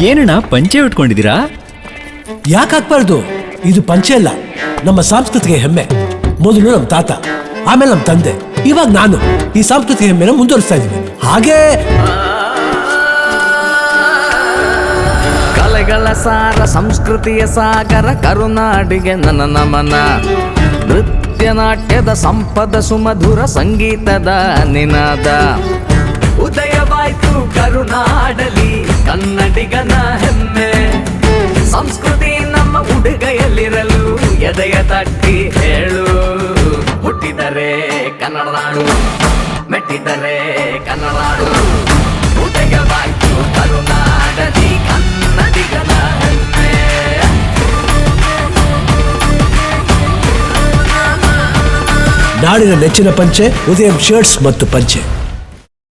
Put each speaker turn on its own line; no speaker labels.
ಏನಣ್ಣ ಪಂಚೆ ಉಟ್ಕೊಂಡಿದ್ದೀರಾ?
ಯಾಕೆ ಹಾಕ್ಬಾರ್ದು? ಇದು ಪಂಚೆ ಅಲ್ಲ, ನಮ್ಮ ಸಾಂಸ್ಕೃತಿಕ ಹೆಮ್ಮೆ. ಮೊದಲು ನಮ್ಮ ತಾತ, ಆಮೇಲೆ ನಮ್ಮ ತಂದೆ, ಇವಾಗ ನಾನು ಈ ಸಾಂಸ್ಕೃತಿಕ ಹೆಮ್ಮೆನ ಮುಂದುವರಿಸ್ತಾ ಇದ್ದೀವಿ. ಹಾಗೆ
ಕಲೆಗಳ ಸಾರ ಸಂಸ್ಕೃತಿಯ ಸಾಗರ ಕರುನಾಡಿಗೆ ನನ್ನ ನಮನ. ನೃತ್ಯ ನಾಟ್ಯದ ಸಂಪದ ಸುಮಧುರ ಸಂಗೀತದ ನಿನಾದ. ಉದಯವಾಯ್ತು ಕರುನಾಡಲಿ ಕನ್ನಡಿಗನ ಹೆಮ್ಮೆ. ಸಂಸ್ಕೃತಿ ನಮ್ಮ ಉಡುಗೆಯಲ್ಲಿರಲು ಎದೆಯ ತಟ್ಟಿ ಹೇಳು. ಹುಟ್ಟಿದರೆ ಕನ್ನಡ ನಾಡು, ಮೆಟ್ಟಿದರೆ ಕನ್ನಡ ನಾಡು. ಉದಯವಾಯ್ತು ಕರುನಾಡಲಿ ಕನ್ನಡಿಗನ ಹೆಮ್ಮೆ.
ನಾಡಿನ ನೆಚ್ಚಿನ ಪಂಚೆ ಉದಯಂ ಶರ್ಟ್ಸ್ ಮತ್ತು ಪಂಚೆ.